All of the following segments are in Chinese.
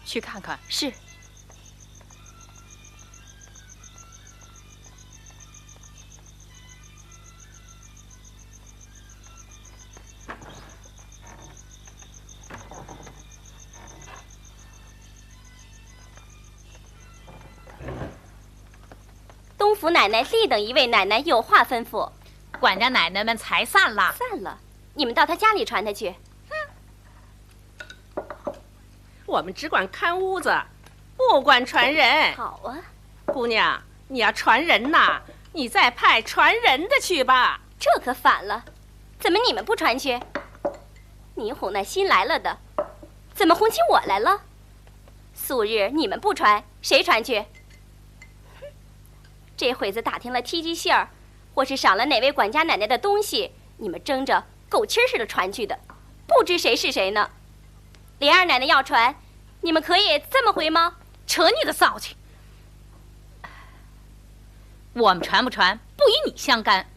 去看看。是。东府奶奶立等一位奶奶有话吩咐。管家奶奶们才散了。散了，你们到她家里传她去。我们只管看屋子，不管传人。好啊，姑娘，你要传人呐，你再派传人的去吧。这可反了，怎么你们不传去？你哄那新来了的，怎么哄起我来了？素日你们不传，谁传去？这会子打听了梯级信儿，或是赏了哪位管家奶奶的东西，你们争着狗亲似的传去的，不知谁是谁呢。莲二奶奶要传，你们可以这么回吗？扯你的骚气！我们传不传不与你相干，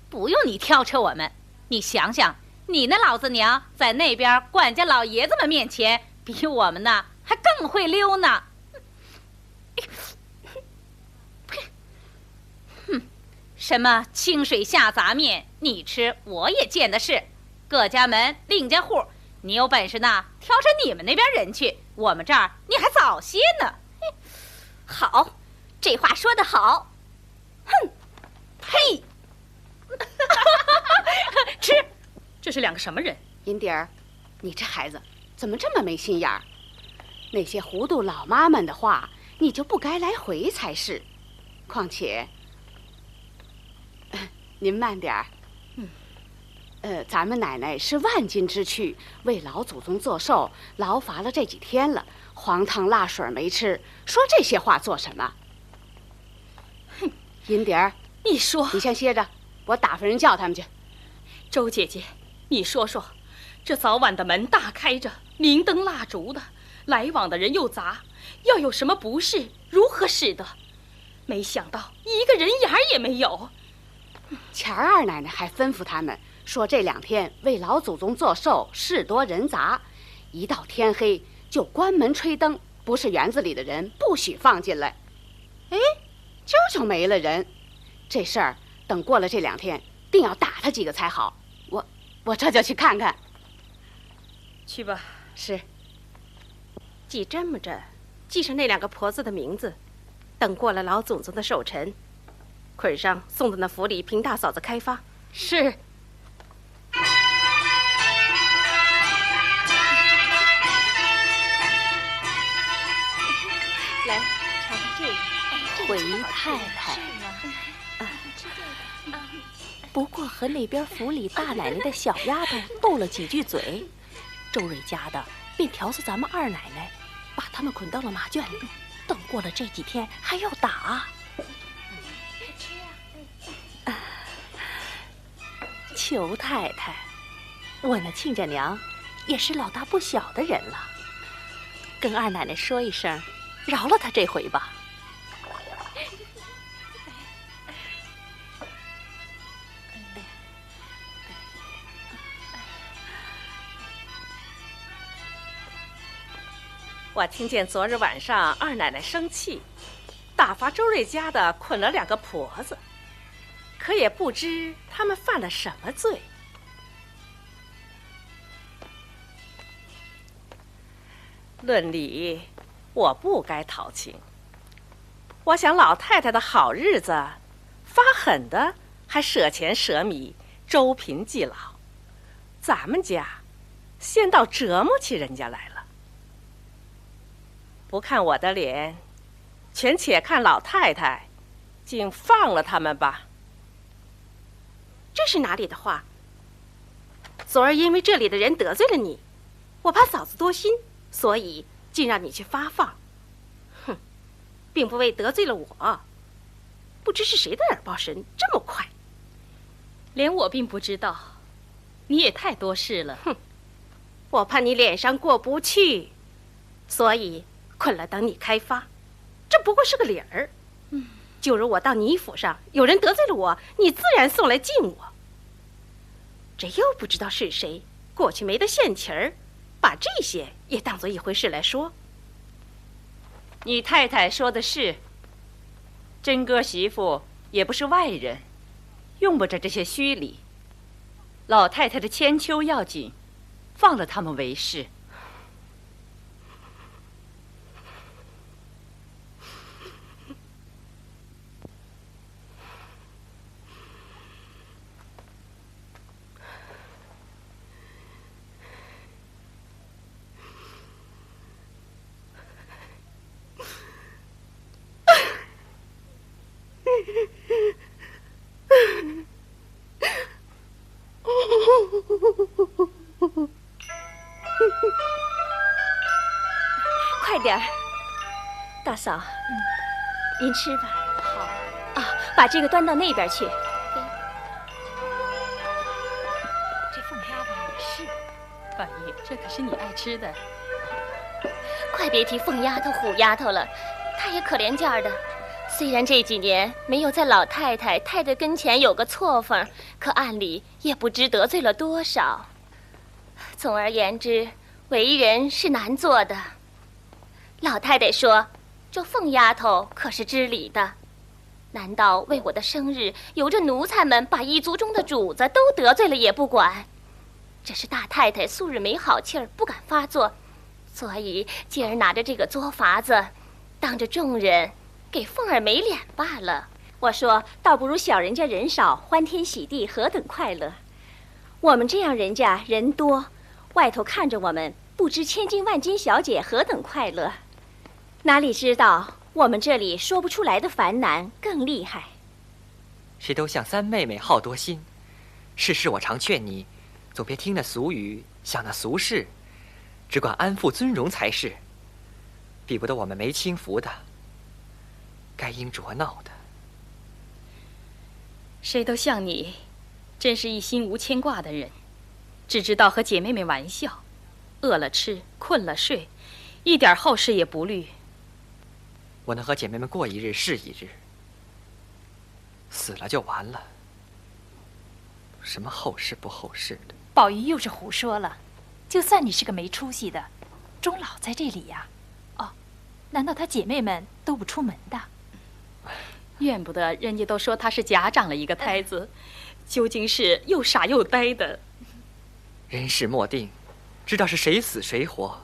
不用你挑扯我们。你想想，你那老子娘在那边管家老爷子们面前，比我们呢还更会溜呢。什么清水下杂面，你吃我也见的是。各家门另家户，你有本事呢，挑上你们那边人去，我们这儿你还早些呢。好，这话说得好。哼，呸！吃，这是两个什么人？银蝶儿，你这孩子怎么这么没心眼儿？那些糊涂老妈们的话，你就不该来回才是。况且，您慢点儿。咱们奶奶是万金之躯，为老祖宗做寿，劳乏了这几天了，黄汤辣水没吃，说这些话做什么？哼，银蝶儿，你说，你先歇着，我打发人叫他们去。周姐姐，你说说，这早晚的门大开着，明灯蜡烛的，来往的人又杂，要有什么不是，如何使得？没想到一个人影儿也没有。前儿二奶奶还吩咐他们说，这2天为老祖宗做寿，事多人杂，一到天黑就关门吹灯，不是园子里的人不许放进来。哎，就没了人。这事儿等过了这2天，定要打他几个才好。我这就去看看。去吧。是。记这么着，记上那2个婆子的名字，等过了老祖宗的寿辰，捆上送到那府里凭大嫂子开发。是。来，尝尝这个。回太太，不过和那边府里大奶奶的小丫头斗了几句嘴，周瑞家的便调唆咱们二奶奶，把他们捆到了马圈里，等过了这几天还要打。裘太太，我那亲家娘也是老大不小的人了，跟二奶奶说一声，饶了她这回吧。我听见昨日晚上二奶奶生气，打发周瑞家的捆了2个婆子，可也不知他们犯了什么罪。论理，我不该讨情。我想老太太的好日子，发狠的还舍钱舍米，周贫济老，咱们家先到折磨起人家来了。不看我的脸，全且看老太太，竟放了他们吧。这是哪里的话？昨儿因为这里的人得罪了你，我怕嫂子多心，所以竟让你去发放。哼，并不为得罪了我。不知是谁的耳包神这么快？连我并不知道，你也太多事了。哼，我怕你脸上过不去，所以捆了等你开发。这不过是个理儿。就如我到你府上，有人得罪了我，你自然送来敬我。这又不知道是谁，过去没得现钱儿，把把这些也当做一回事来说。你太太说的是，真哥媳妇也不是外人，用不着这些虚礼。老太太的千秋要紧，放了他们为是。快点儿，大嫂，您吃吧。好啊，把这个端到那边去。这凤丫头也是，宝玉，这可是你爱吃的。快别提凤丫头、虎丫头了，她也可怜劲儿的。虽然这几年没有在老太太太太跟前有个错缝，可暗里也不知得罪了多少。总而言之，为人是难做的。老太太说，这凤丫头可是知礼的，难道为我的生日，由着奴才们把一族中的主子都得罪了也不管？这是大太太素日没好气儿，不敢发作，所以今儿拿着这个作法子，当着众人给凤儿没脸罢了。我说，倒不如小人家人少，欢天喜地，何等快乐！我们这样人家人多，外头看着我们不知千金万金小姐何等快乐，哪里知道我们这里说不出来的烦难更厉害。谁都像三妹妹好多心，事事我常劝你，总别听那俗语，想那俗事，只管安富尊荣才是。比不得我们没轻浮的，该应着闹的。谁都像你，真是一心无牵挂的人，只知道和姐妹们玩笑，饿了吃，困了睡，一点后事也不虑。我能和姐妹们过一日是一日，死了就完了，什么后事不后事的。宝玉又是胡说了，就算你是个没出息的，终老在这里呀。哦，难道他姐妹们都不出门的？怨不得人家都说他是假长了一个胎子，究竟是又傻又呆的。人事莫定，知道是谁死谁活。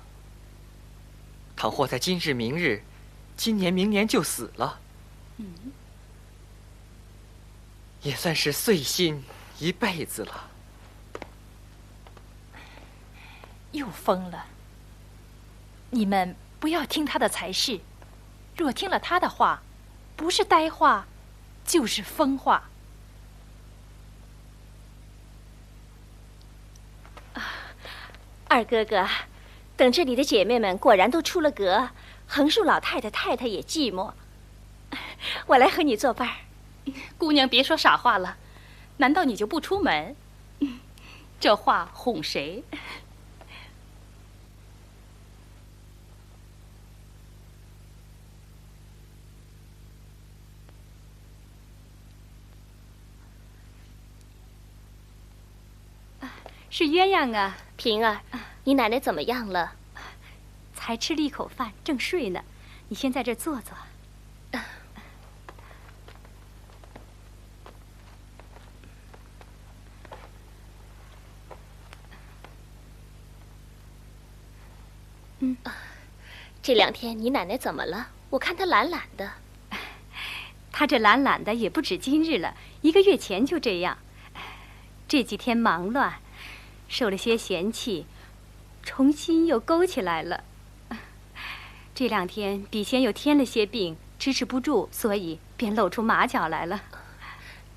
倘或在今日明日，今年明年就死了，也算是碎心一辈子了。又疯了！你们不要听他的才是，若听了他的话，不是呆话，就是疯话。二哥哥，等这里的姐妹们果然都出了阁，横竖老太太太太也寂寞，我来和你作伴儿。姑娘别说傻话了，难道你就不出门？这话哄谁？是鸳鸯啊，平儿，你奶奶怎么样了？才吃了一口饭，正睡呢。你先在这儿坐坐。这两天你奶奶怎么了？我看她懒懒的。她这懒懒的也不止今日了，1个月前就这样。这几天忙乱，受了些嫌弃，重新又勾起来了。这2天比先又添了些病，支持不住，所以便露出马脚来了。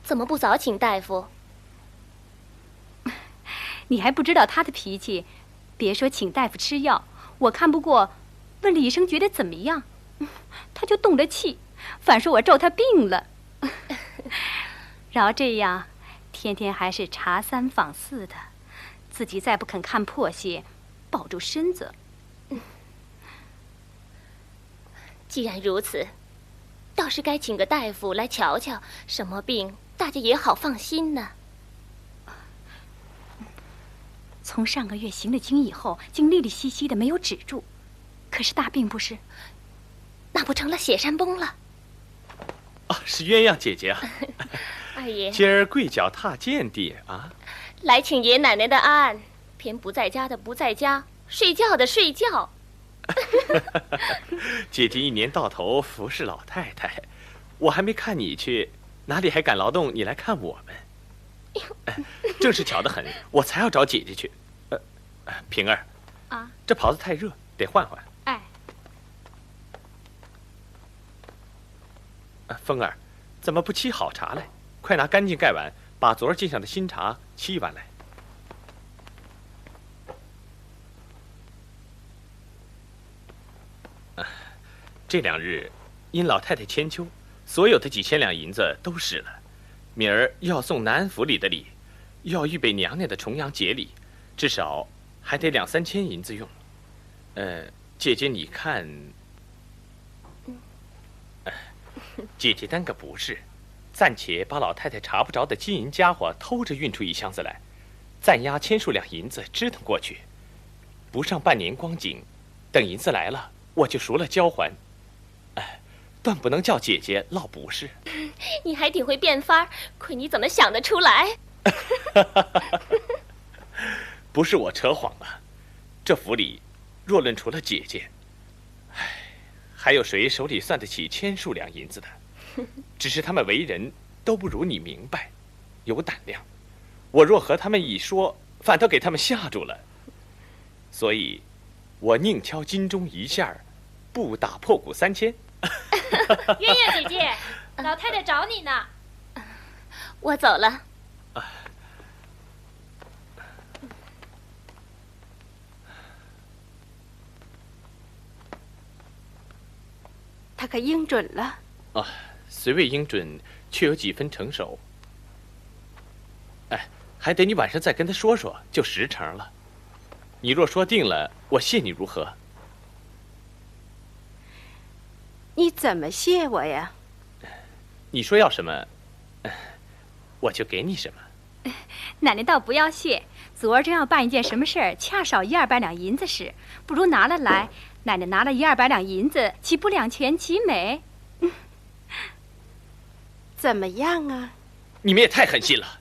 怎么不早请大夫？你还不知道他的脾气，别说请大夫吃药，我看不过，问了医生觉得怎么样，他就动了气，反说我咒他病了。饶这样，天天还是查3访4的，自己再不肯看破些，保住身子。既然如此，倒是该请个大夫来瞧瞧，什么病大家也好放心呢。从上个月行了经以后，竟利利兮兮的没有止住。可是大病不是？那不成了雪山崩了？啊，是鸳鸯姐姐啊！二爷，今儿跪脚踏见地啊！来请爷奶奶的安，偏不在家的不在家，睡觉的睡觉。姐姐一年到头服侍老太太，我还没看你去，哪里还敢劳动你来看我们？正是巧得很，我才要找姐姐去。平儿，啊，这袍子太热，得换换。哎，凤儿，怎么不沏好茶来？快拿干净盖碗，把昨儿敬上的新茶沏一碗来。这2日因老太太千秋，所有的几千两银子都使了。明儿又要送南安府里的礼，又要预备娘娘的重阳节礼，至少还得2、3千银子用。姐姐你看，姐姐担个不是，暂且把老太太查不着的金银家伙偷着运出1箱子来，暂押1000数两银子支腾过去，不上半年光景，等银子来了，我就赎了交还。断不能叫姐姐落不是。你还挺会变法，亏你怎么想得出来？不是我扯谎啊，这府里若论除了姐姐，还有谁手里算得起1000数两银子的？只是他们为人都不如你明白，有胆量。我若和他们一说，反倒给他们吓住了。所以，我宁敲金钟1下，不打破鼓3千。鸳鸯姐姐，老太太找你呢。我走了。他可应准了？虽未应准，却有几分成熟。还得你晚上再跟他说说，就10成了。你若说定了，我谢你如何？你怎么谢我呀？你说要什么，我就给你什么。奶奶倒不要谢，昨儿正要办一件什么事儿，恰少100-200两银子时，不如拿了来。奶奶拿了100-200两银子，岂不两全其美？怎么样啊？你们也太狠心了！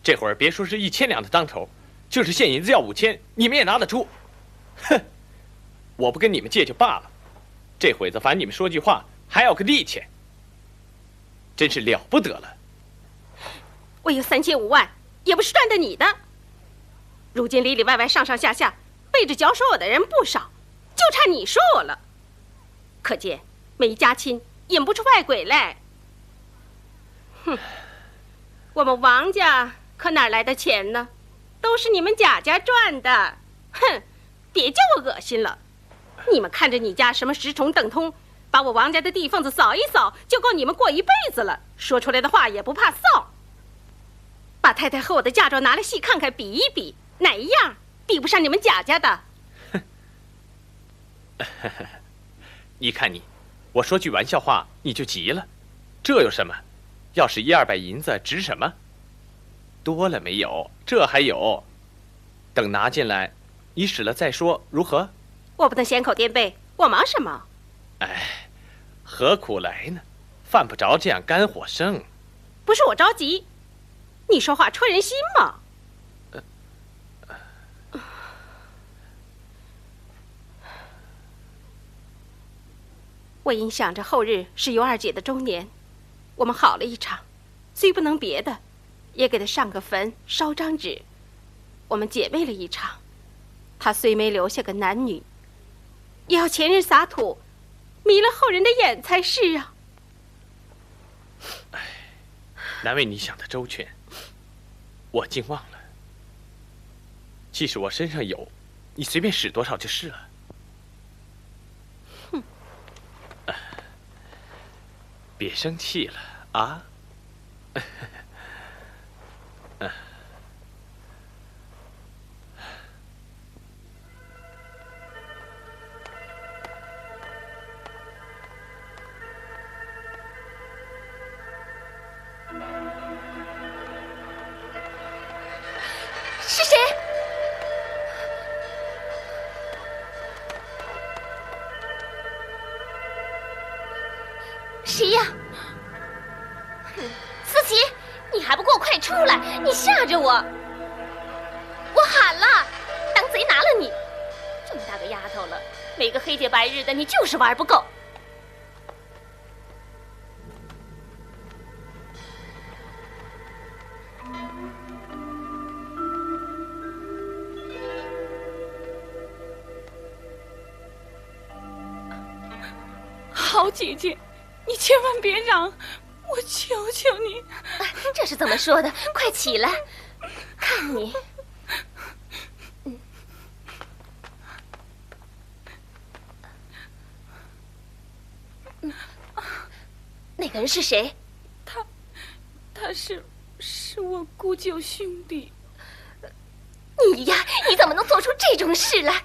这会儿别说是1000两的当头，就是现银子要5000，你们也拿得出。哼！我不跟你们借就罢了，这会子烦你们说句话还要个利钱，真是了不得了。我有3千5万，也不是赚的你的。如今里里外外上上下下背着脚说我的人不少，就差你说我了。可见没家亲引不出外鬼来。哼，我们王家可哪来的钱呢？都是你们贾家赚的。哼，别叫我恶心了。你们看着你家什么10重等通，把我王家的地缝子扫一扫，就够你们过一辈子了。说出来的话也不怕臊。把太太和我的嫁妆拿来细看看，比一比，哪一样比不上你们贾家的？你看你，我说句玩笑话你就急了，这有什么？要是100-200银子值什么？多了没有？这还有，等拿进来，你使了再说，如何？我不能闲口颠背，我忙什么？何苦来呢？犯不着这样肝火盛。不是我着急，你说话戳人心嘛。我因想着后日是尤二姐的周年，我们好了一场，虽不能别的，也给她上个坟，烧张纸，我们姐妹了一场。她虽没留下个男女，也要前人撒土，迷了后人的眼才是啊。难为你想的周全，我竟忘了。即使我身上有，你随便使多少就是了。哼！别生气了啊！是谁？谁呀？思琪，你还不给我快出来！你吓着我！我喊了，当贼拿了你！这么大个丫头了，每个黑天白日的，你就是玩不够。好姐姐，你千万别嚷，我求求你。这是怎么说的？快起来，看你。那个人是谁？他是我姑舅兄弟。你呀，你怎么能做出这种事来？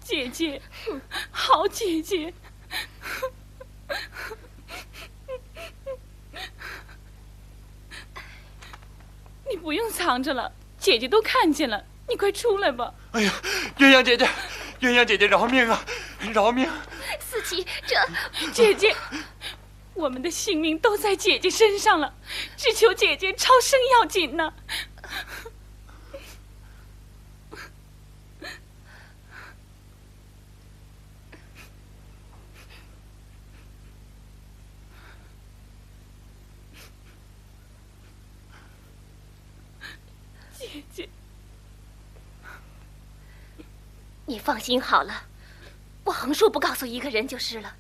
姐姐，好姐姐，你不用藏着了，姐姐都看见了，你快出来吧。哎呀，鸳鸯姐姐，鸳鸯姐姐饶命啊，饶命！思琪，姐姐，我们的性命都在姐姐身上了，只求姐姐超生要紧呢。姐姐，你放心好了，我横竖不告诉一个人就是了。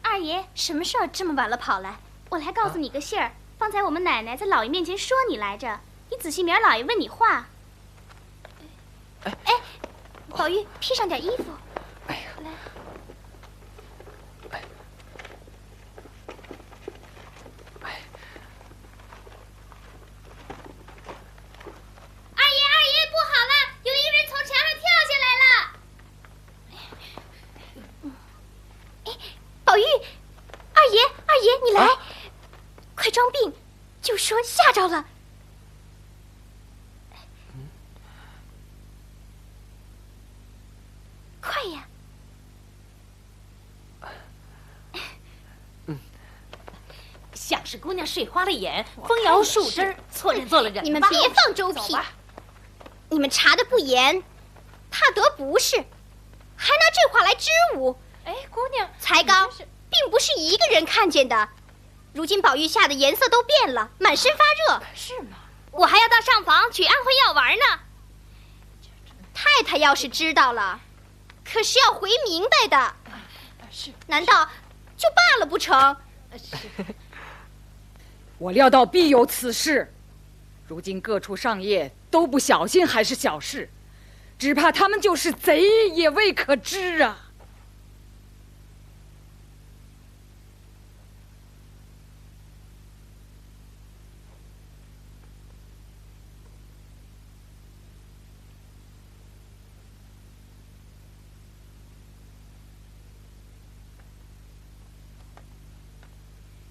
二爷，什么事儿这么晚了跑来？我来告诉你个信儿，方才我们奶奶在老爷面前说你来着，你仔细明儿老爷问你话。哎，宝玉，披上点衣服。哎呀，来。二爷，不好了，有一个人从墙上跳下来了。宝玉，二爷，你来，快装病，就说吓着了。快呀！像是姑娘睡花了眼，风摇树枝，错认做了人吧。你们别放周屁！你们查的不严，怕得不是，还拿这话来支吾。哎，姑娘，才刚并不是一个人看见的，如今宝玉吓得颜色都变了，满身发热。是吗？我还要到上房取安魂药丸呢。太太要是知道了，可是要回明白的。是，难道就罢了不成？我料到必有此事，如今各处上夜都不小心还是小事，只怕他们就是贼也未可知啊。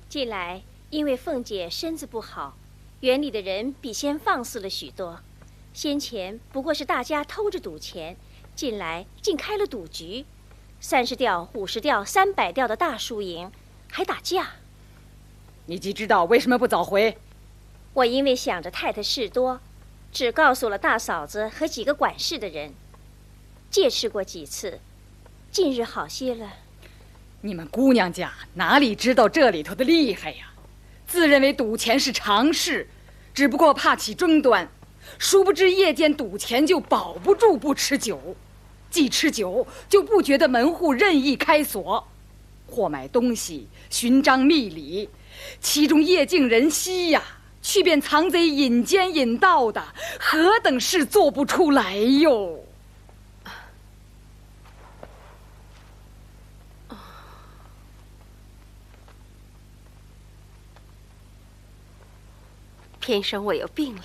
近来因为凤姐身子不好，园里的人比先放肆了许多。先前不过是大家偷着赌钱，近来竟开了赌局，30吊、50吊、300吊的大输赢，还打架。你既知道，为什么不早回？我因为想着太太事多，只告诉了大嫂子和几个管事的人，借吃过几次，近日好些了。你们姑娘家哪里知道这里头的厉害呀？自认为赌钱是常事，只不过怕起争端，殊不知夜间赌钱就保不住不吃酒，既吃酒就不觉得门户任意开锁，或买东西寻章觅理，其中夜静人稀呀，去便藏贼引奸引盗的，何等事做不出来哟！偏生我有病了，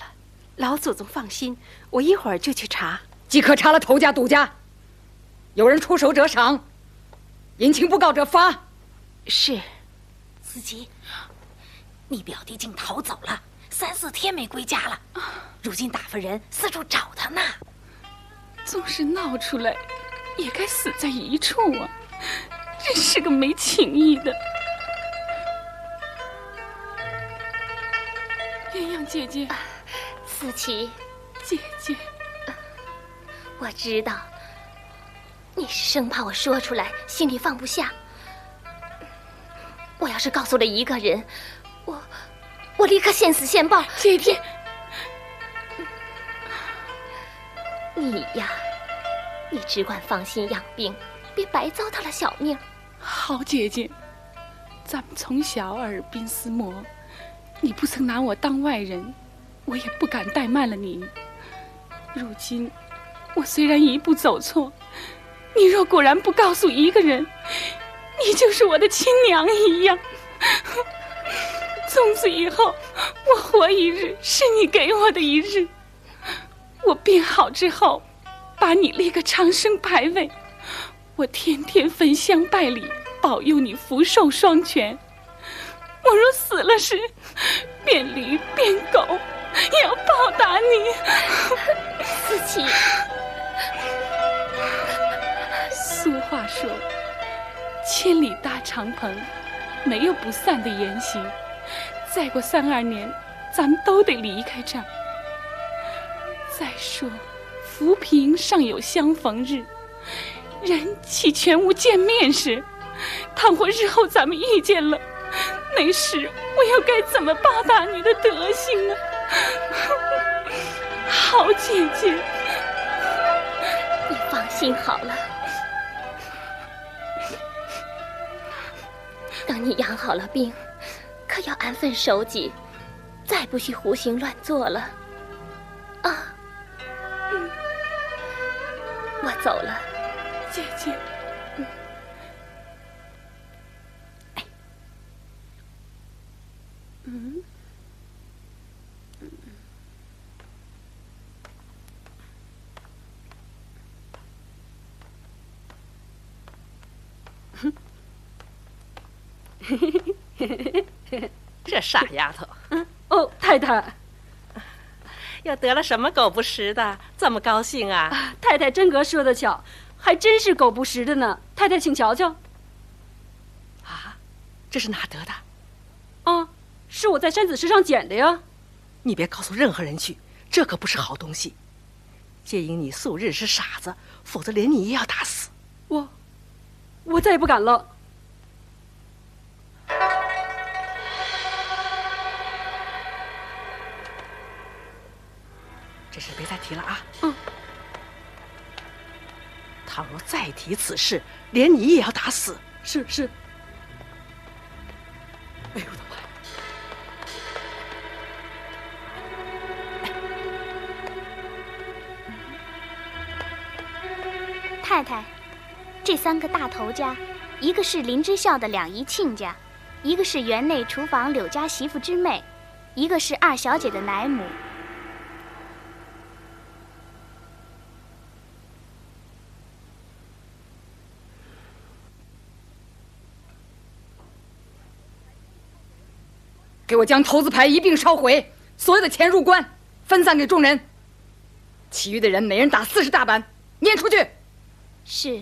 老祖宗放心，我一会儿就去查。即刻查了头家、赌家，有人出手者赏，隐情不告者罚。是。司机，你表弟竟逃走了，3、4天没归家了，如今打发人四处找他呢。纵是闹出来，也该死在一处啊！真是个没情义的。鸳鸯姐姐，思琪，姐姐，我知道你是生怕我说出来，心里放不下。我要是告诉了一个人，我立刻现死现报。姐姐，你呀，你只管放心养病，别白糟蹋了小命。好姐姐，咱们从小耳鬓厮磨，你不曾拿我当外人，我也不敢怠慢了你。如今我虽然一步走错，你若果然不告诉一个人，你就是我的亲娘一样。从此以后，我活一日是你给我的一日。我病好之后，把你立个长生牌位，我天天焚香拜礼，保佑你福寿双全。我若死了时，变驴变狗，也要报答你。思琪，俗话说，千里搭长棚，没有不散的筵席。再过3、2年，咱们都得离开这儿。再说，浮萍尚有相逢日，人岂全无见面时？倘或日后咱们遇见了，那时我又该怎么报答你的德行呢？好姐姐，你放心好了。等你养好了病，可要安分守己，再不许胡行乱做了。啊，我走了，姐姐。这傻丫头，哦，太太，又得了什么狗不食的，这么高兴啊？太太真格说得巧，还真是狗不食的呢。太太，请瞧瞧。啊，这是哪得的？啊，是我在山子石上捡的呀。你别告诉任何人去，这可不是好东西。皆因你素日是傻子，否则连你也要打死。我再也不敢了。这事别再提了啊！倘若再提此事，连你也要打死。是。哎呦我的妈！太太，这3个大头家，一个是林之孝的2姨亲家，一个是园内厨房柳家媳妇之妹，一个是2小姐的奶母。给我将头子牌一并烧毁，所有的钱入关，分散给众人。其余的人每人打40大板，撵出去。是，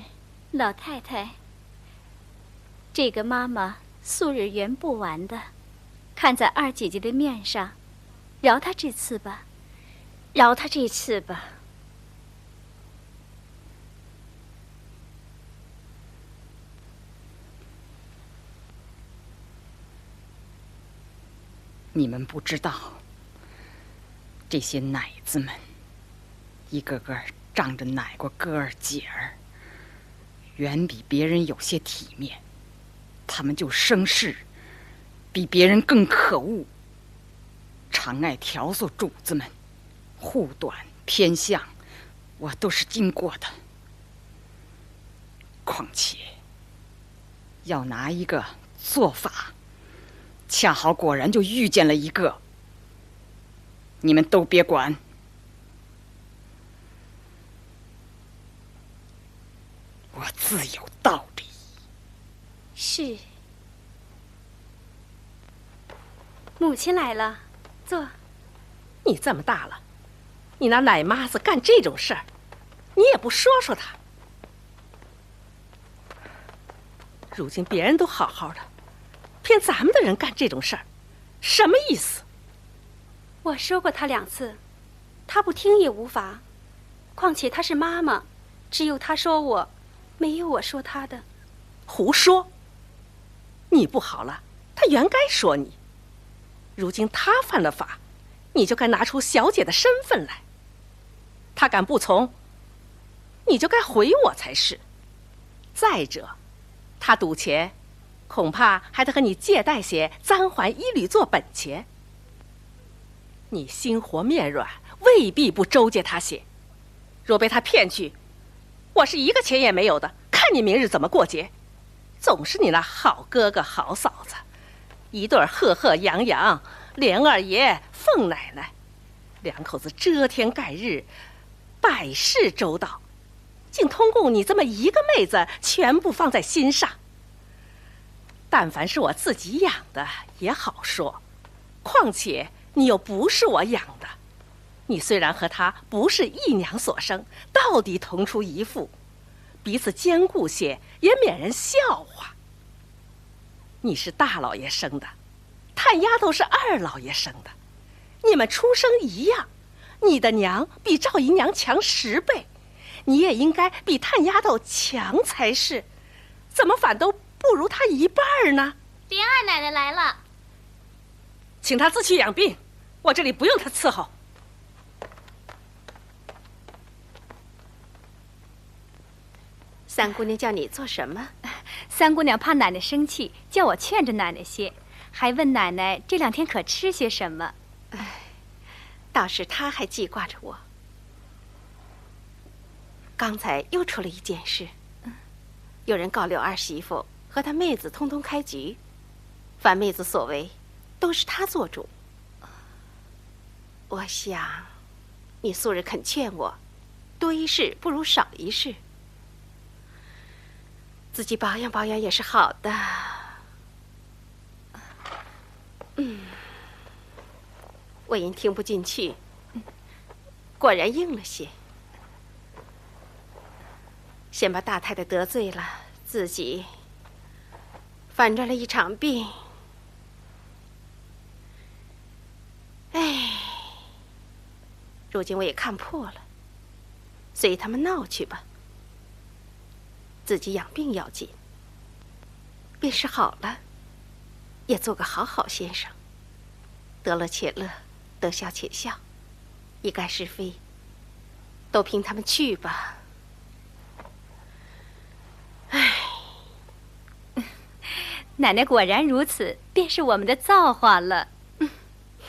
老太太。这个妈妈素日圆不完的，看在2姐姐的面上，饶她这次吧，饶她这次吧。你们不知道，这些奶子们，一个个仗着奶过哥儿姐儿，远比别人有些体面。他们就生事，比别人更可恶，常爱挑唆主子们，护短偏向，我都是经过的。况且，要拿一个做法。恰好果然就遇见了一个，你们都别管。我自有道理。是。母亲来了，坐。你这么大了，你那奶妈子干这种事儿，你也不说说她。如今别人都好好的，偏咱们的人干这种事儿，什么意思？我说过她2次，她不听也无法。况且她是妈妈，只有她说我，没有我说她的。胡说！你不好了，她原该说你。如今她犯了法，你就该拿出小姐的身份来。她敢不从，你就该回我才是。再者，她赌钱，恐怕还得和你借贷些簪环衣履做本钱。你心活面软，未必不周借她些。若被她骗去，我是一个钱也没有的，看你明日怎么过节。总是你那好哥哥好嫂子，一对赫赫扬扬，莲二爷凤奶奶，两口子遮天盖日，百事周到，竟通共你这么一个妹子全部放在心上。但凡是我自己养的也好说，况且你又不是我养的，你虽然和她不是一娘所生，到底同出一父，彼此兼顾些，也免人笑话。你是大老爷生的，探丫头是二老爷生的，你们出生一样，你的娘比赵姨娘强10倍，你也应该比探丫头强才是，怎么反都不如她1半呢？莲二奶奶来了，请她自去养病，我这里不用她伺候。三姑娘叫你做什么？三姑娘怕奶奶生气，叫我劝着奶奶些，还问奶奶这2天可吃些什么。倒是她还记挂着我。刚才又出了一件事，有人告柳二媳妇和她妹子通通开局，凡妹子所为，都是她做主。我想，你素日肯劝我，多一事不如少一事。自己保养保养也是好的。我因听不进去，果然应了些。先把大太太得罪了，自己反转了一场病。哎，如今我也看破了，随他们闹去吧。自己养病要紧，便是好了，也做个好好先生。得乐且乐，得笑且笑，一概是非，都凭他们去吧。唉，奶奶果然如此，便是我们的造化了。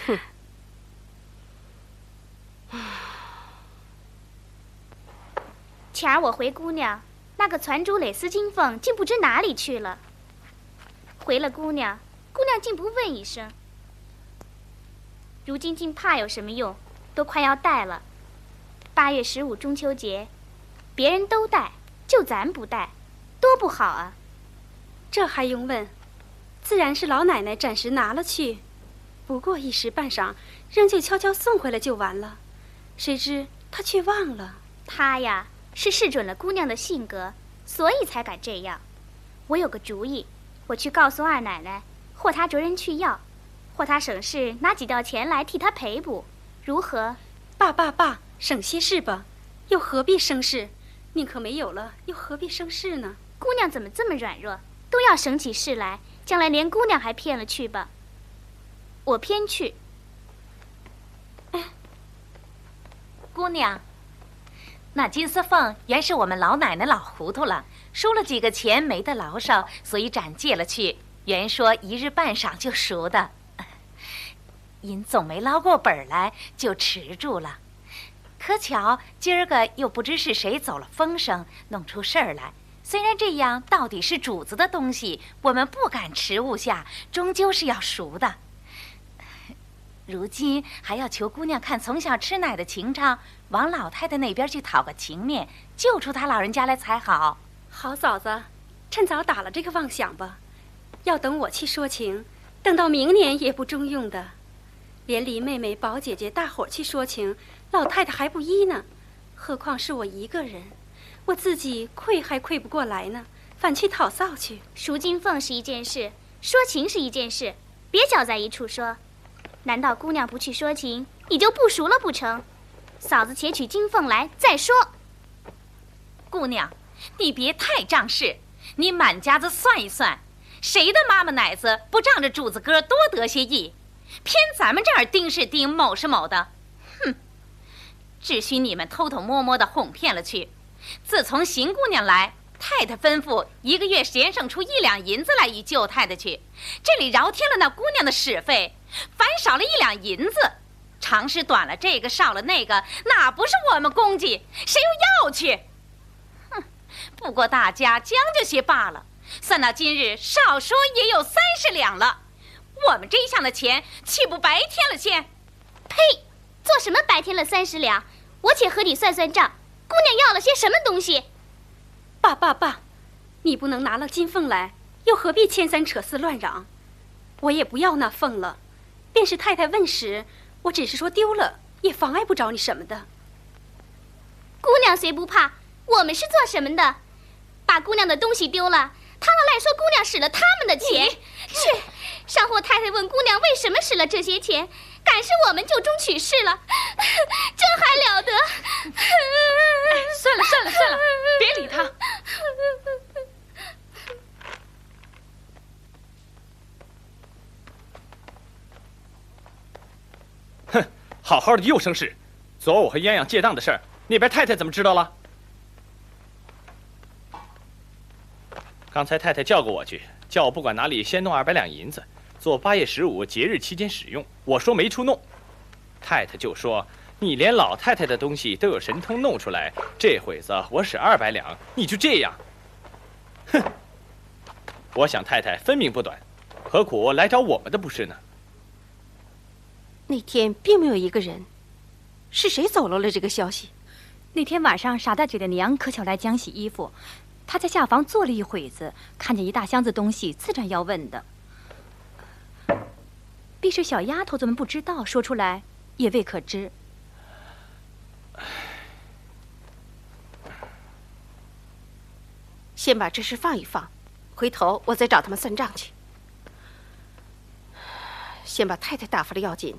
哼。前儿我回姑娘，那个攒珠蕾丝金凤竟不知哪里去了。回了姑娘，姑娘竟不问一声。如今竟怕有什么用？都快要带了。8月15中秋节，别人都带，就咱不带，多不好啊！这还用问？自然是老奶奶暂时拿了去，不过一时半晌，仍旧悄悄送回来就完了。谁知她却忘了。她呀，是试准了姑娘的性格，所以才敢这样。我有个主意，我去告诉二奶奶，或她着人去要，或她省事拿几吊钱来替她赔补，如何？爸，省些事吧，又何必生事？宁可没有了，又何必生事呢？姑娘怎么这么软弱，都要省起事来，将来连姑娘还骗了去吧。我偏去。姑娘，那金丝凤原是我们老奶奶老糊涂了，输了几个钱没得牢梢，所以暂借了去。原说1日半晌就赎的，因总没捞过本来，就迟住了。可巧今儿个又不知是谁走了风声，弄出事儿来。虽然这样，到底是主子的东西，我们不敢迟误下，终究是要赎的。如今还要求姑娘看从小吃奶的情长，往老太太那边去讨个情面，救出她老人家来才好。好嫂子，趁早打了这个妄想吧。要等我去说情，等到明年也不中用的。连黎妹妹、宝姐姐大伙儿去说情，老太太还不依呢。何况是我一个人，我自己愧还愧不过来呢，反去讨臊去。赎金凤是一件事，说情是一件事，别搅在一处说。难道姑娘不去说情，你就不赎了不成？嫂子且取金凤来再说。姑娘，你别太仗势，你满家子算一算，谁的妈妈奶子不仗着主子哥多得些意？偏咱们这儿丁是丁，某是某的，哼！只许你们偷偷摸摸的哄骗了去。自从邢姑娘来，太太吩咐1个月闲剩出1两银子来与舅太太去，这里饶添了那姑娘的使费，反少了1两银子。长时短了这个，少了那个，哪不是我们公鸡？谁又要去？哼！不过大家将就些罢了。算到今日，少说也有30两了。我们这一项的钱，岂不白添了些？呸！做什么白添了30两？我且和你算算账。姑娘要了些什么东西？爸，你不能拿了金凤来，又何必牵三扯四乱嚷？我也不要那凤了。便是太太问时，我只是说丢了，也妨碍不着你什么的。姑娘虽不怕，我们是做什么的？把姑娘的东西丢了，他们赖说姑娘使了他们的钱。是，上货太太问姑娘为什么使了这些钱，敢是我们就中取事了，这还了得？算了，别理他。哼，好好的又生事。昨儿我和鸳鸯借当的事儿，那边太太怎么知道了？刚才太太叫过我去，叫我不管哪里先弄200两银子，做8月15节日期间使用。我说没处弄，太太就说你连老太太的东西都有神通弄出来，这会子我使200两，你就这样？哼！我想太太分明不短，何苦来找我们的不是呢？那天并没有一个人，是谁走漏了这个消息？那天晚上，傻大姐的娘可巧来浆洗衣服，她在下房坐了一会子，看见一大箱子东西，自然要问的。必是小丫头怎么不知道，说出来也未可知。先把这事放一放，回头我再找他们算账去。先把太太打发了要紧，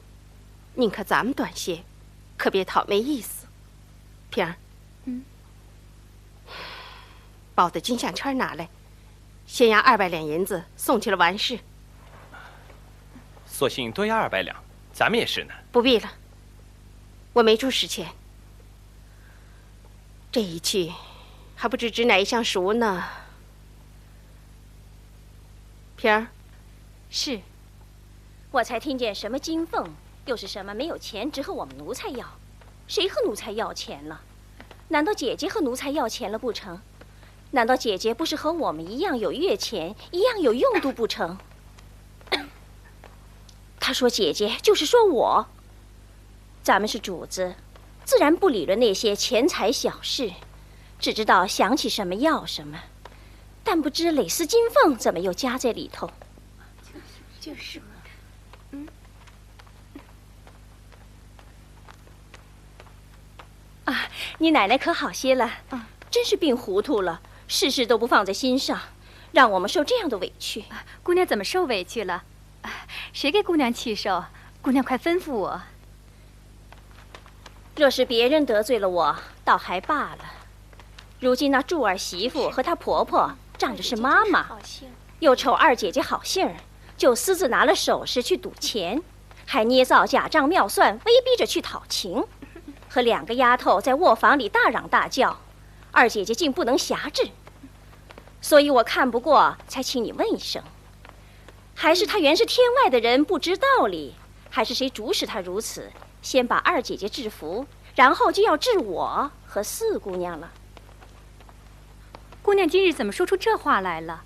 宁可咱们短些，可别讨没意思。平儿，包的金项圈拿来，先押200两银子送去了完事。索性多押200两，咱们也是呢。不必了，我没处使钱。这一去，还不知指哪一项赎呢。平儿，是。我才听见什么金凤，又是什么没有钱，只和我们奴才要。谁和奴才要钱了？难道姐姐和奴才要钱了不成？难道姐姐不是和我们一样有月钱，一样有用度不成？他说姐姐就是说我。咱们是主子，自然不理论那些钱财小事，只知道想起什么要什么，但不知蕾丝金凤怎么又加在里头。就是嘛。啊，你奶奶可好些了？真是病糊涂了，事事都不放在心上，让我们受这样的委屈。姑娘怎么受委屈了？谁给姑娘气受？姑娘快吩咐我。若是别人得罪了我，倒还罢了。如今那柱儿媳妇和她婆婆仗着是妈妈，又瞅二姐姐好信儿，就私自拿了首饰去赌钱，还捏造假账妙算，威逼着去讨情。和2个丫头在卧房里大嚷大叫，二姐姐竟不能辖制，所以我看不过，才请你问一声。还是她原是天外的人，不知道理，还是谁主使她如此？先把二姐姐制服，然后就要治我和4姑娘了。姑娘今日怎么说出这话来了？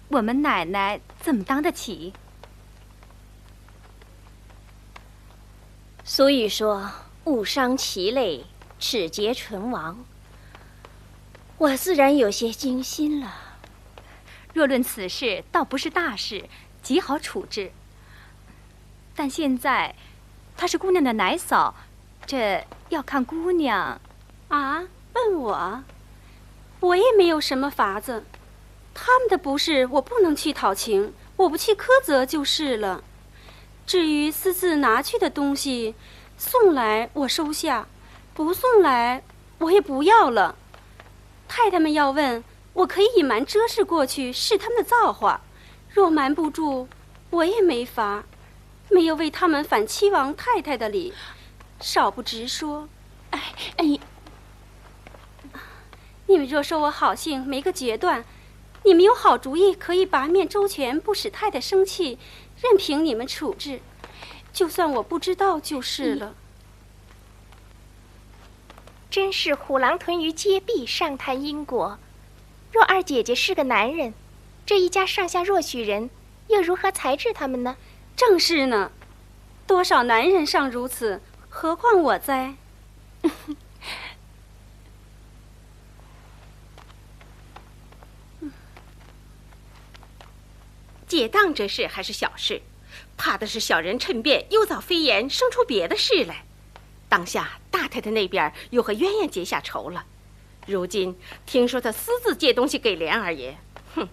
我们奶奶怎么当得起？俗语说物伤其类，齿节唇亡。我自然有些惊心了。若论此事，倒不是大事，极好处置。但现在，她是姑娘的奶嫂，这要看姑娘。啊，问我，我也没有什么法子。他们的不是，我不能去讨情，我不去苛责就是了。至于私自拿去的东西，送来我收下，不送来我也不要了。太太们要问，我可以隐瞒遮饰过去，是他们的造化。若瞒不住，我也没法，没有为他们反妻王太太的礼，少不直说。你们若说我好性没个决断，你们有好主意可以把面周全，不使太太生气，任凭你们处置。就算我不知道就是了。真是虎狼屯于街壁，上谈因果。若二姐姐是个男人，这一家上下若许人，又如何裁制他们呢？正是呢，多少男人尚如此，何况我哉？解当这事还是小事，怕的是小人趁便诱造飞言，生出别的事来。当下大太太那边又和鸳鸯结下仇了，如今听说他私自借东西给莲二爷，哼，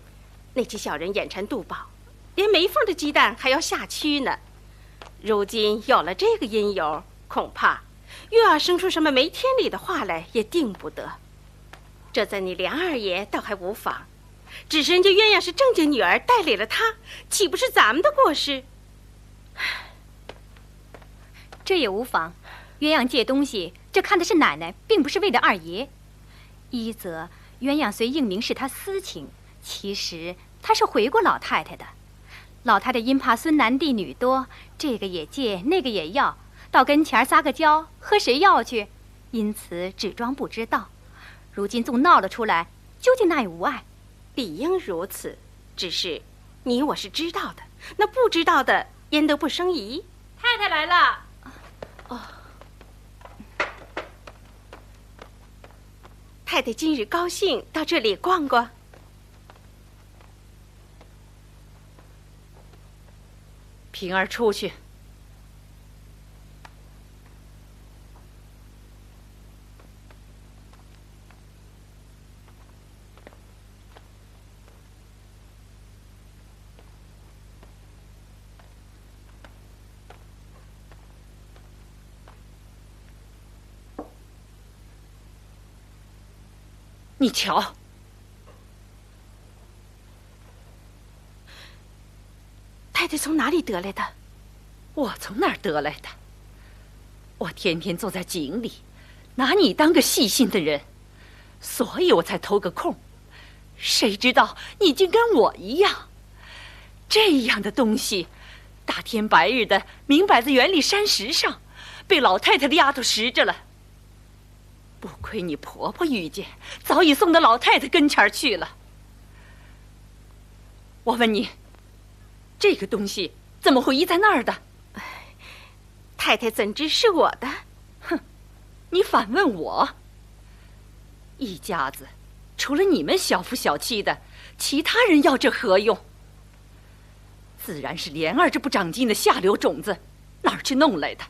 那些小人眼馋肚饱，连没缝的鸡蛋还要下蛆呢。如今有了这个因由，恐怕又要生出什么没天理的话来，也定不得。这在你莲二爷倒还无妨，只是人家鸳鸯是正经女儿，带累了她，岂不是咱们的过失？这也无妨。鸳鸯借东西，这看的是奶奶，并不是为了二爷。一则鸳鸯虽应明是她私情，其实她是回过老太太的。老太太因怕孙男弟女多，这个也借，那个也要，到跟前撒个娇，和谁要去？因此只装不知道。如今纵闹了出来，究竟那也无碍。理应如此，只是你我是知道的，那不知道的焉得不生疑？太太来了。哦，太太今日高兴，到这里逛逛。平儿出去。你瞧，太太从哪里得来的？我从哪儿得来的？我天天坐在井里，拿你当个细心的人，所以我才偷个空。谁知道你竟跟我一样，这样的东西，大天白日的，明摆在园里山石上，被老太太的丫头拾着了。不亏你婆婆遇见，早已送到老太太跟前去了。我问你，这个东西怎么会遗在那儿的？太太怎知是我的？哼，你反问我。一家子除了你们小夫小妻的，其他人要这何用？自然是莲儿这不长进的下流种子哪儿去弄来的。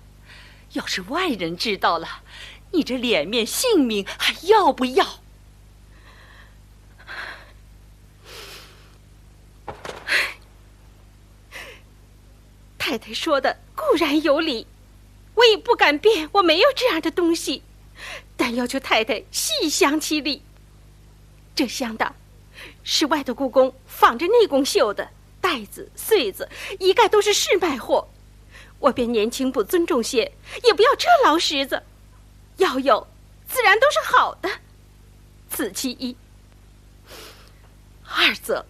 要是外人知道了，你这脸面性命还要不要？太太说的固然有理，我也不敢辩我没有这样的东西，但要求太太细详其理。这香袋是外头故宫仿着内宫绣的，带子穗子一概都是试卖货，我便年轻不尊重些，也不要这劳什子。要有自然都是好的，此其一。二则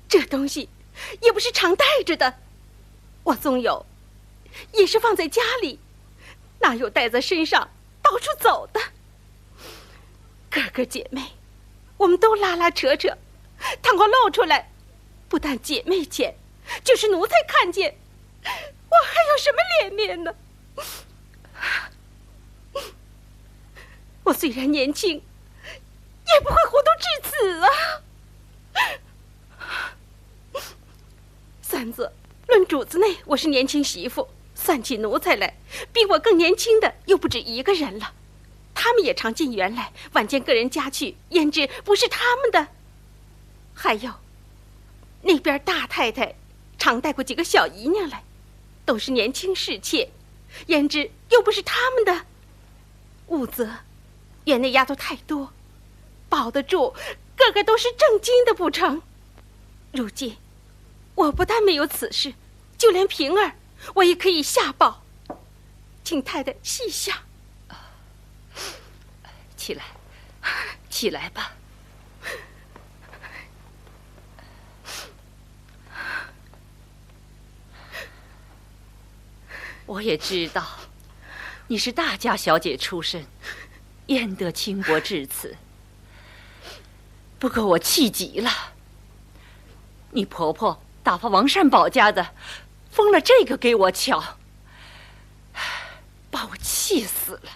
这东西也不是常带着的，我纵有也是放在家里，哪有带在身上到处走的？哥哥姐妹我们都拉拉扯扯，倘或露出来，不但姐妹见，就是奴才看见，我还有什么脸面呢？我虽然年轻，也不会糊涂至此啊。三子，论主子内，我是年轻媳妇，算起奴才来，比我更年轻的又不止一个人了。他们也常进园来，晚见个人家去，焉知不是他们的？还有，那边大太太常带过几个小姨娘来，都是年轻侍妾，焉知又不是他们的？兀则园内丫头太多，保得住，个个都是正经的不成？如今我不但没有此事，就连平儿我也可以下报，请太太细想。起来，起来吧。我也知道，你是大家小姐出身，焉得轻薄至此？不过我气急了，你婆婆打发王善保家的，封了这个给我瞧，把我气死了。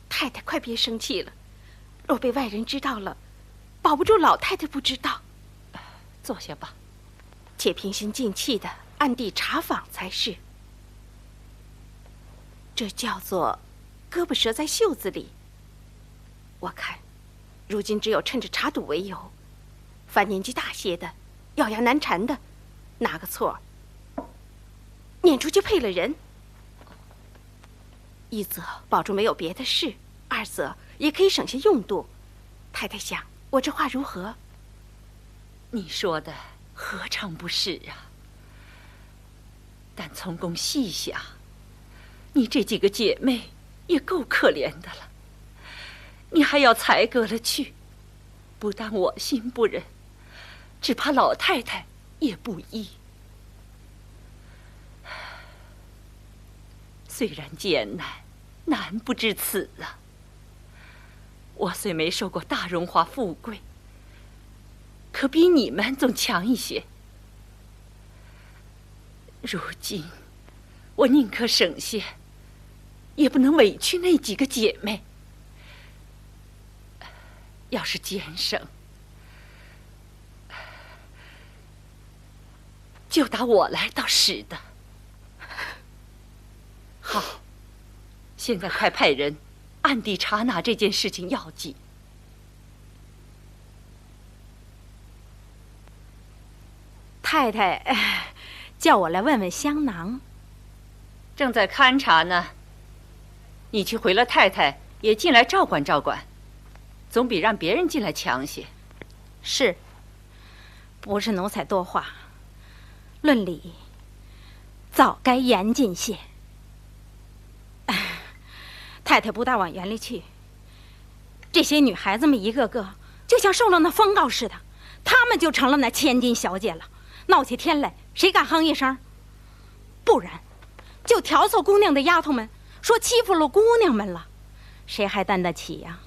太太，快别生气了，若被外人知道了，保不住老太太不知道。坐下吧，且平心静气的暗地查访才是。这叫做胳膊折在袖子里。我看，如今只有趁着查赌为由，凡年纪大些的、咬牙难缠的，拿个错撵出去配了人。一则保住没有别的事，二则也可以省些用度。太太想，我这话如何？你说的何尝不是啊？但从公细想，你这几个姐妹也够可怜的了，你还要裁割了去，不但我心不忍，只怕老太太也不依。虽然艰难，难不至此啊。我虽没受过大荣华富贵，可比你们总强一些。如今，我宁可省些，也不能委屈那几个姐妹。要是俭省，就打我来倒使的。好，现在快派人暗地查拿这件事情要紧。太太，叫我来问问香囊。正在勘察呢。你去回了太太，也进来照管照管，总比让别人进来强些。是，不是奴才多话，论理早该严谨些。太太不大往园里去，这些女孩子们一个个就像受了那风告似的，她们就成了那千金小姐了。闹起天来，谁敢哼一声？不然，就挑唆姑娘的丫头们说欺负了姑娘们了，谁还担得起呀？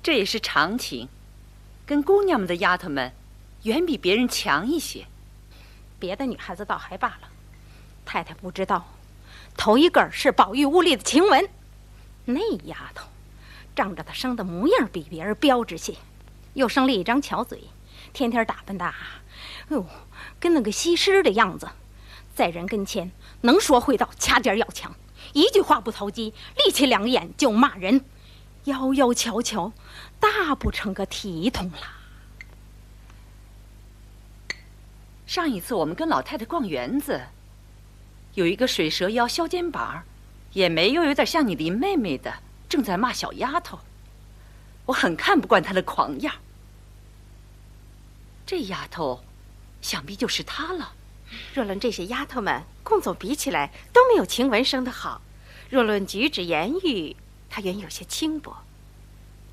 这也是常情，跟姑娘们的丫头们，远比别人强一些。别的女孩子倒还罢了。太太不知道，头一个是宝玉屋里的晴雯，那丫头仗着她生的模样比别人标致些，又生了一张巧嘴，天天打扮的跟那个西施的样子，在人跟前能说会道，掐尖要强，一句话不投机，立起两眼就骂人，妖妖巧巧，大不成个体统了。上一次我们跟老太太逛园子，有一个水蛇腰削肩膀，也没有点像你林妹妹的，正在骂小丫头。我很看不惯她的狂样。这丫头，想必就是她了。若论这些丫头们，共总比起来都没有晴雯生得好。若论举止言语，她原有些轻薄。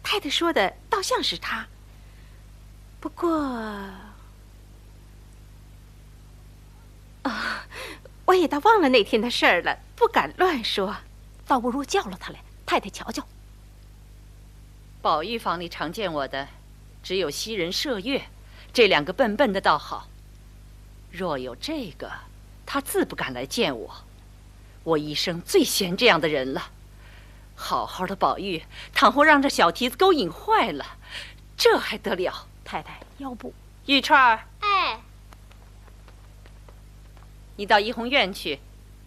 太太说的倒像是她，不过我也倒忘了那天的事儿了，不敢乱说。倒不如叫了她来，太太瞧瞧。宝玉房里常见我的，只有袭人、麝月这两个笨笨的倒好。若有这个，他自不敢来见我。我一生最嫌这样的人了。好好的宝玉，倘或让这小蹄子勾引坏了，这还得了？太太，要不玉钏儿，哎，你到怡红院去，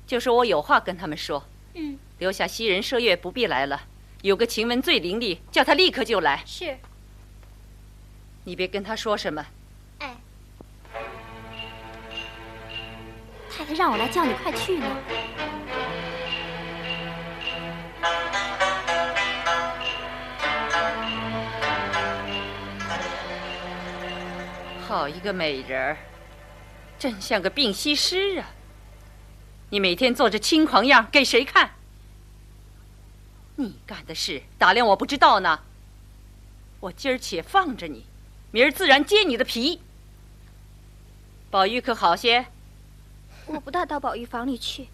就说我有话跟他们说。嗯，留下袭人、麝月不必来了，有个晴雯最伶俐，叫他立刻就来。是。你别跟他说什么。哎，太太让我来叫你快去呢。好一个美人儿，真像个病西施啊！你每天做着轻狂样给谁看？你干的事打量我不知道呢。我今儿且放着你，明儿自然揭你的皮。宝玉可好些？我不大到宝玉房里去，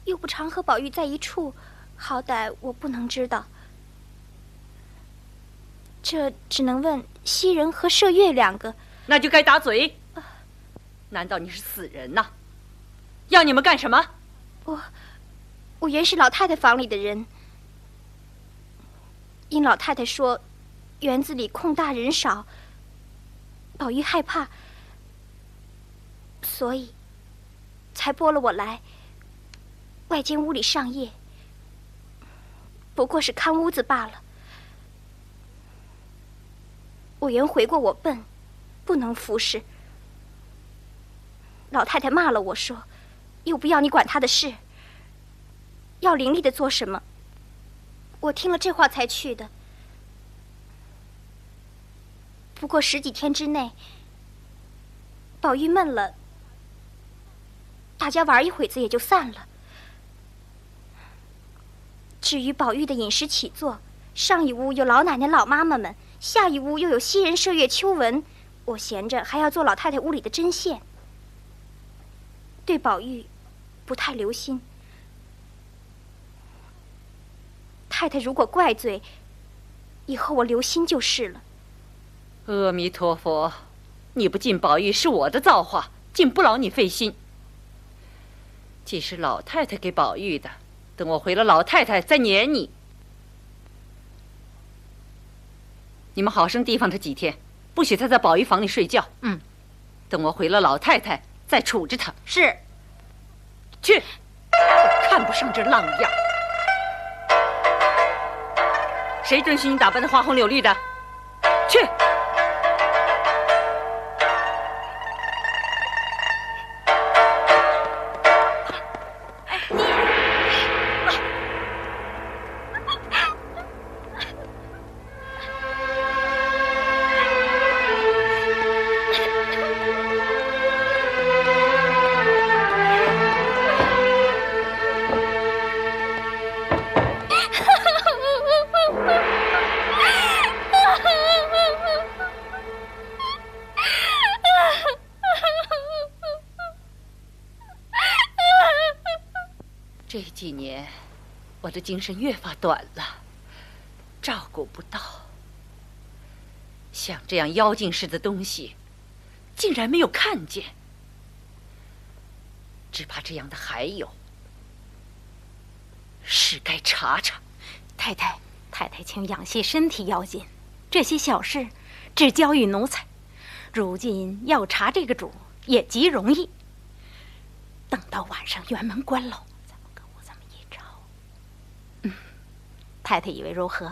又不常和宝玉在一处，好歹我不能知道。这只能问袭人和麝月两个。那就该打嘴。难道你是死人呐？要你们干什么？我原是老太太房里的人，因老太太说园子里空大人少，宝玉害怕，所以才拨了我来外间屋里上夜，不过是看屋子罢了。我原回过我笨，不能服侍。老太太骂了我说，又不要你管她的事，要伶俐的做什么？我听了这话才去的。不过10几天之内，宝玉闷了，大家玩一会子也就散了。至于宝玉的饮食起坐，上一屋有老奶奶老妈妈们，下一屋又有袭人、麝月、秋纹，我闲着还要做老太太屋里的针线，对宝玉不太留心。太太如果怪罪，以后我留心就是了。阿弥陀佛，你不敬宝玉是我的造化，竟不劳你费心。既是老太太给宝玉的，等我回了老太太再撵你。你们好生提防他几天，不许他在宝玉房里睡觉。等我回了老太太再处置他。是。去，我看不上这浪样。谁准许你打扮的花红柳绿的？去。这几年，我的精神越发短了，照顾不到。像这样妖精似的东西，竟然没有看见。只怕这样的还有，是该查查。太太，请养些身体要紧，这些小事只交与奴才。如今要查这个主也极容易。等到晚上园门关喽，咱们跟我这么一招。太太以为如何？